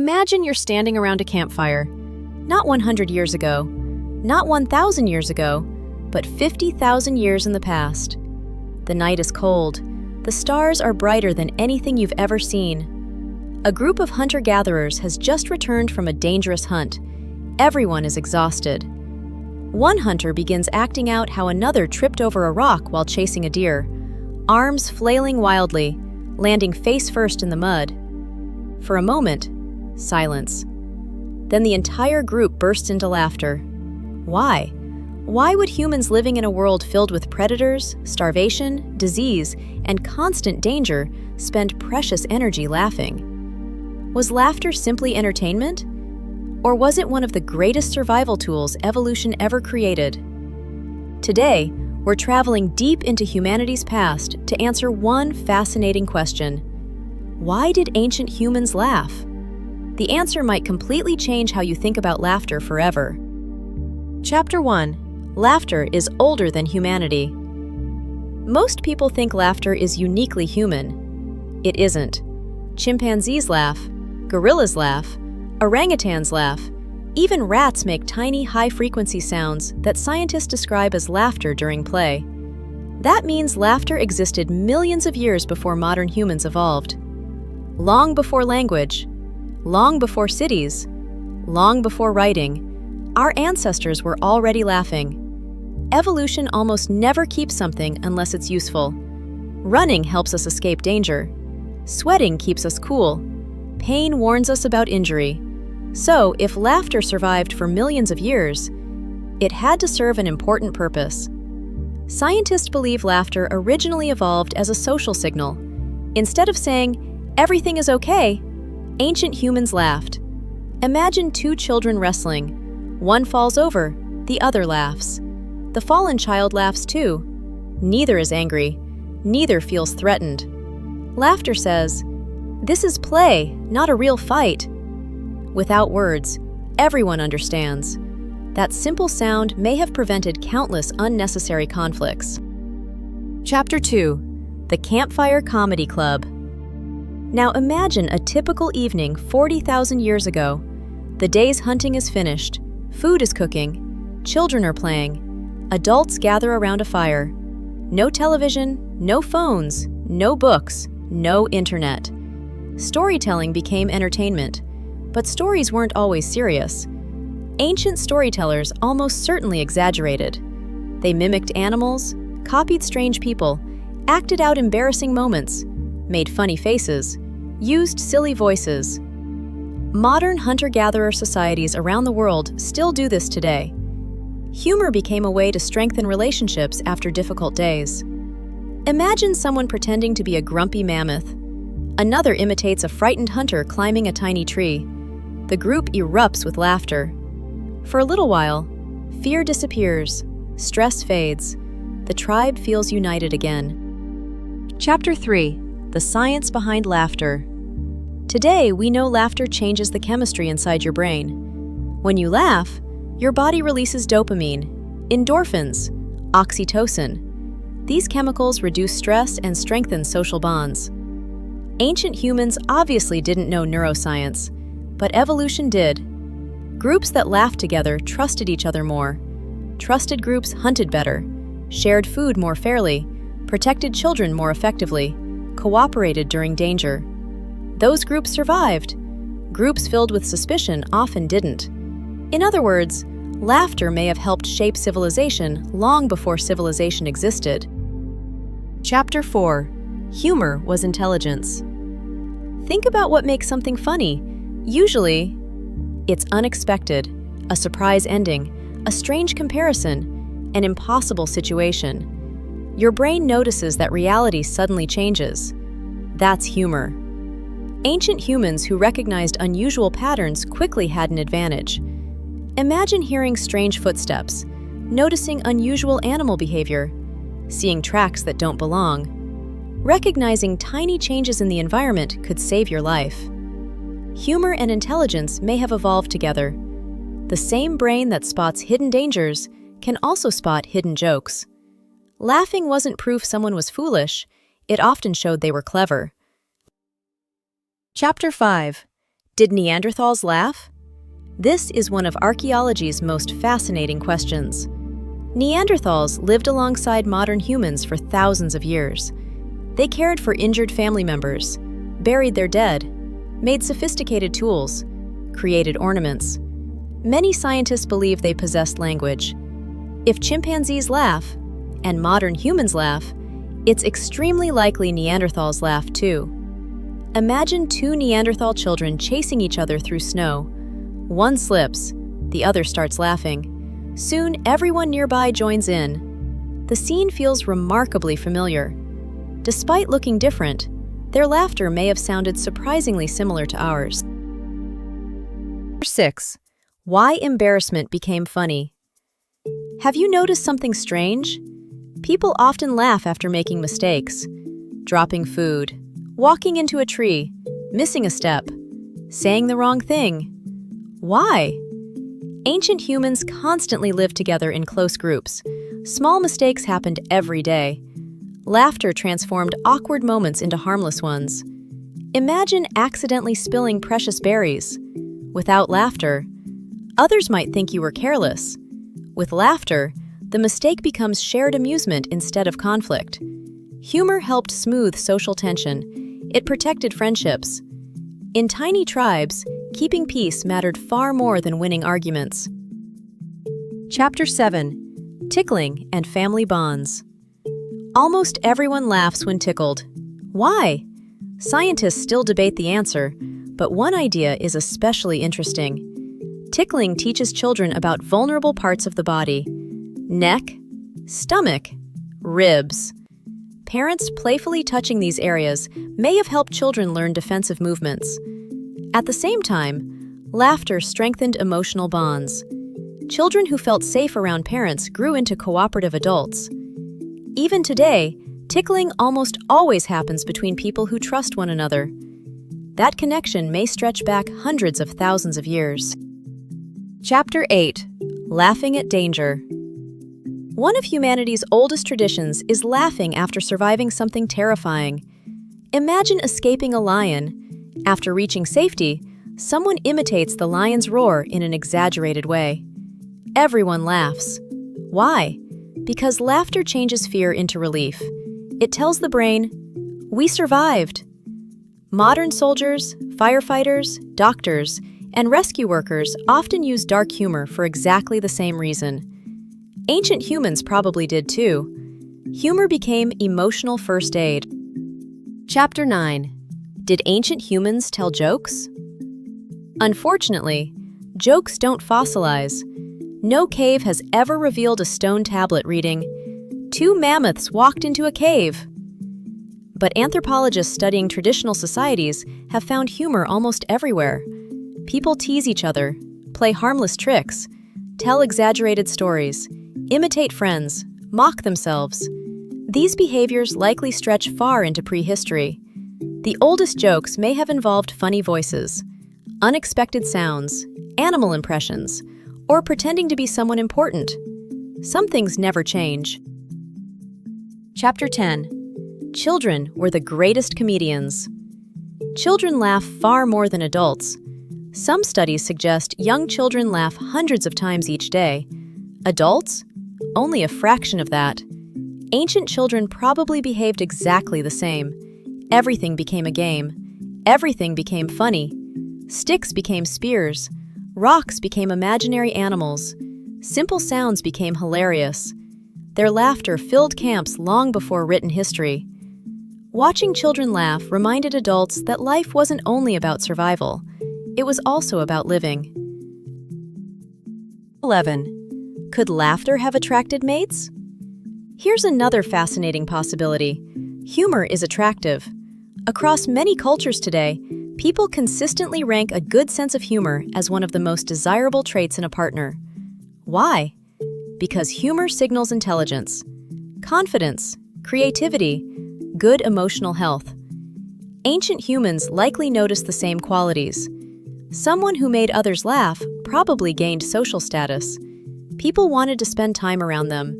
Imagine you're standing around a campfire, not 100 years ago, not 1,000 years ago, but 50,000 years in the past. The night is cold. The stars are brighter than anything you've ever seen. A group of hunter-gatherers has just returned from a dangerous hunt. Everyone is exhausted. One hunter begins acting out how another tripped over a rock while chasing a deer, arms flailing wildly, landing face first in the mud. For a moment, silence. Then the entire group bursts into laughter. Why? Why would humans living in a world filled with predators, starvation, disease, and constant danger spend precious energy laughing? Was laughter simply entertainment? Or was it one of the greatest survival tools evolution ever created? Today, we're traveling deep into humanity's past to answer one fascinating question. Why did ancient humans laugh? The answer might completely change how you think about laughter forever. Chapter 1. Laughter is older than humanity. Most people think laughter is uniquely human. It isn't. Chimpanzees laugh, gorillas laugh, orangutans laugh, even rats make tiny high-frequency sounds that scientists describe as laughter during play. That means laughter existed millions of years before modern humans evolved. Long before language, long before cities, long before writing, our ancestors were already laughing. Evolution almost never keeps something unless it's useful. Running helps us escape danger. Sweating keeps us cool. Pain warns us about injury. So, if laughter survived for millions of years, it had to serve an important purpose. Scientists believe laughter originally evolved as a social signal. Instead of saying, "Everything is okay," ancient humans laughed. Imagine two children wrestling. One falls over, the other laughs. The fallen child laughs too. Neither is angry. Neither feels threatened. Laughter says, "This is play, not a real fight." Without words, everyone understands. That simple sound may have prevented countless unnecessary conflicts. Chapter 2. The Campfire Comedy Club. Now imagine a typical evening 40,000 years ago. The day's hunting is finished, food is cooking, children are playing, adults gather around a fire. No television, no phones, no books, no internet. Storytelling became entertainment, but stories weren't always serious. Ancient storytellers almost certainly exaggerated. They mimicked animals, copied strange people, acted out embarrassing moments, made funny faces, used silly voices. Modern hunter-gatherer societies around the world still do this today. Humor became a way to strengthen relationships after difficult days. Imagine someone pretending to be a grumpy mammoth. Another imitates a frightened hunter climbing a tiny tree. The group erupts with laughter. For a little while, fear disappears, stress fades. The tribe feels united again. Chapter 3. The Science Behind Laughter. Today, we know laughter changes the chemistry inside your brain. When you laugh, your body releases dopamine, endorphins, oxytocin. These chemicals reduce stress and strengthen social bonds. Ancient humans obviously didn't know neuroscience, but evolution did. Groups that laughed together trusted each other more. Trusted groups hunted better, shared food more fairly, protected children more effectively, cooperated during danger. Those groups survived. Groups filled with suspicion often didn't. In other words, laughter may have helped shape civilization long before civilization existed. Chapter 4. Humor was intelligence. Think about what makes something funny. Usually, it's unexpected, a surprise ending, a strange comparison, an impossible situation. Your brain notices that reality suddenly changes. That's humor. Ancient humans who recognized unusual patterns quickly had an advantage. Imagine hearing strange footsteps, noticing unusual animal behavior, seeing tracks that don't belong. Recognizing tiny changes in the environment could save your life. Humor and intelligence may have evolved together. The same brain that spots hidden dangers can also spot hidden jokes. Laughing wasn't proof someone was foolish, it often showed they were clever. Chapter 5. Did Neanderthals laugh? This is one of archaeology's most fascinating questions. Neanderthals lived alongside modern humans for thousands of years. They cared for injured family members, buried their dead, made sophisticated tools, created ornaments. Many scientists believe they possessed language. If chimpanzees laugh, and modern humans laugh, it's extremely likely Neanderthals laugh too. Imagine two Neanderthal children chasing each other through snow. One slips, the other starts laughing. Soon, everyone nearby joins in. The scene feels remarkably familiar. Despite looking different, their laughter may have sounded surprisingly similar to ours. 6. Why embarrassment became funny. Have you noticed something strange? People often laugh after making mistakes. Dropping food, walking into a tree, missing a step, saying the wrong thing. Why? Ancient humans constantly lived together in close groups. Small mistakes happened every day. Laughter transformed awkward moments into harmless ones. Imagine accidentally spilling precious berries. Without laughter, others might think you were careless. With laughter, the mistake becomes shared amusement instead of conflict. Humor helped smooth social tension. It protected friendships. In tiny tribes, keeping peace mattered far more than winning arguments. Chapter 7. Tickling and Family Bonds. Almost everyone laughs when tickled. Why? Scientists still debate the answer, but one idea is especially interesting. Tickling teaches children about vulnerable parts of the body: neck, stomach, ribs. Parents playfully touching these areas may have helped children learn defensive movements. At the same time, laughter strengthened emotional bonds. Children who felt safe around parents grew into cooperative adults. Even today, tickling almost always happens between people who trust one another. That connection may stretch back hundreds of thousands of years. Chapter 8. Laughing at Danger. One of humanity's oldest traditions is laughing after surviving something terrifying. Imagine escaping a lion. After reaching safety, someone imitates the lion's roar in an exaggerated way. Everyone laughs. Why? Because laughter changes fear into relief. It tells the brain, "We survived." Modern soldiers, firefighters, doctors, and rescue workers often use dark humor for exactly the same reason. Ancient humans probably did too. Humor became emotional first aid. Chapter 9. Did ancient humans tell jokes? Unfortunately, jokes don't fossilize. No cave has ever revealed a stone tablet reading, "Two mammoths walked into a cave." But anthropologists studying traditional societies have found humor almost everywhere. People tease each other, play harmless tricks, tell exaggerated stories, imitate friends, mock themselves. These behaviors likely stretch far into prehistory. The oldest jokes may have involved funny voices, unexpected sounds, animal impressions, or pretending to be someone important. Some things never change. Chapter 10. Children were the greatest comedians. Children laugh far more than adults. Some studies suggest young children laugh hundreds of times each day. Adults? Only a fraction of that. Ancient children probably behaved exactly the same. Everything became a game. Everything became funny. Sticks became spears. Rocks became imaginary animals. Simple sounds became hilarious. Their laughter filled camps long before written history. Watching children laugh reminded adults that life wasn't only about survival. It was also about living. 11. Could laughter have attracted mates? Here's another fascinating possibility. Humor is attractive. Across many cultures today, people consistently rank a good sense of humor as one of the most desirable traits in a partner. Why? Because humor signals intelligence, confidence, creativity, good emotional health. Ancient humans likely noticed the same qualities. Someone who made others laugh probably gained social status. People wanted to spend time around them.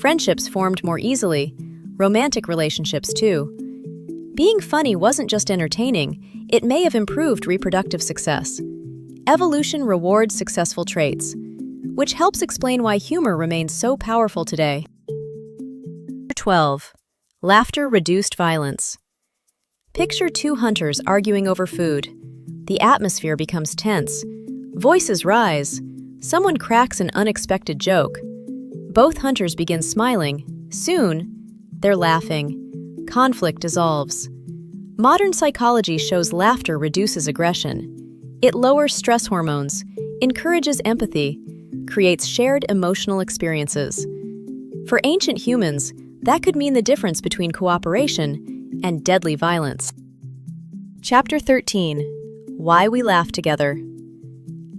Friendships formed more easily, romantic relationships too. Being funny wasn't just entertaining, It may have improved reproductive success. Evolution rewards successful traits, which helps explain why humor remains so powerful today. 12. Laughter reduced violence. Picture two hunters arguing over food. The atmosphere becomes tense. Voices rise. Someone cracks an unexpected joke. Both hunters begin smiling. Soon, they're laughing. Conflict dissolves. Modern psychology shows laughter reduces aggression. It lowers stress hormones, encourages empathy, creates shared emotional experiences. For ancient humans, that could mean the difference between cooperation and deadly violence. Chapter 13. Why we laugh together.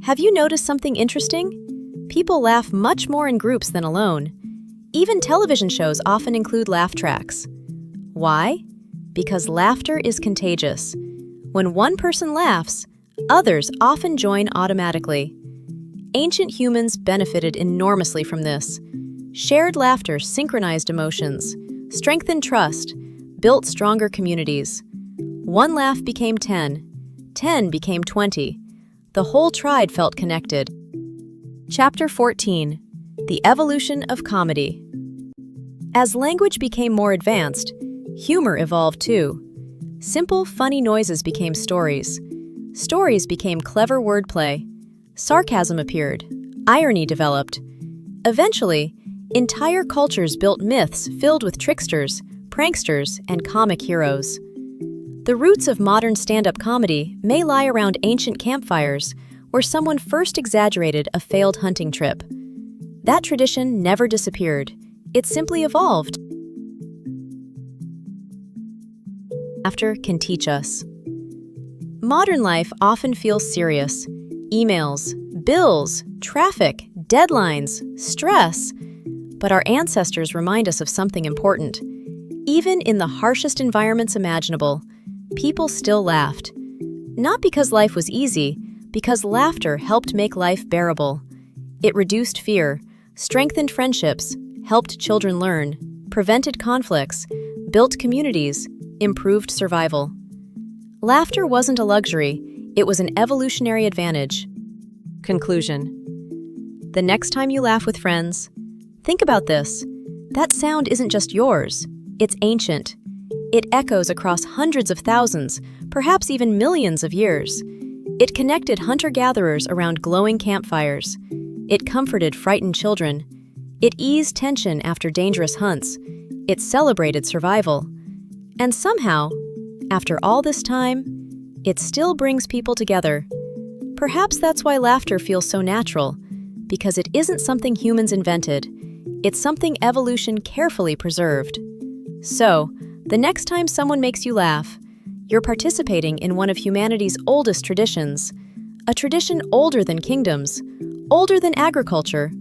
Have you noticed something interesting? People laugh much more in groups than alone. Even television shows often include laugh tracks. Why? Because laughter is contagious. When one person laughs, others often join automatically. Ancient humans benefited enormously from this. Shared laughter synchronized emotions, strengthened trust, built stronger communities. One laugh became 10, 10 became 20. The whole tribe felt connected. Chapter 14. The Evolution of Comedy. As language became more advanced, humor evolved too. Simple, funny noises became stories. Stories became clever wordplay. Sarcasm appeared. Irony developed. Eventually, entire cultures built myths filled with tricksters, pranksters, and comic heroes. The roots of modern stand-up comedy may lie around ancient campfires where someone first exaggerated a failed hunting trip. That tradition never disappeared. It simply evolved. Laughter can teach us. Modern life often feels serious. Emails, bills, traffic, deadlines, stress. But our ancestors remind us of something important. Even in the harshest environments imaginable, people still laughed. Not because life was easy, because laughter helped make life bearable. It reduced fear, strengthened friendships, helped children learn, prevented conflicts, built communities, improved survival. Laughter wasn't a luxury, it was an evolutionary advantage. Conclusion. The next time you laugh with friends, think about this. That sound isn't just yours, it's ancient. It echoes across hundreds of thousands, perhaps even millions of years. It connected hunter-gatherers around glowing campfires. It comforted frightened children. It eased tension after dangerous hunts. It celebrated survival. And somehow, after all this time, it still brings people together. Perhaps that's why laughter feels so natural, because it isn't something humans invented. It's something evolution carefully preserved. So, the next time someone makes you laugh, you're participating in one of humanity's oldest traditions, a tradition older than kingdoms, older than agriculture,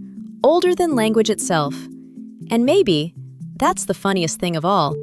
older than language itself. And maybe that's the funniest thing of all.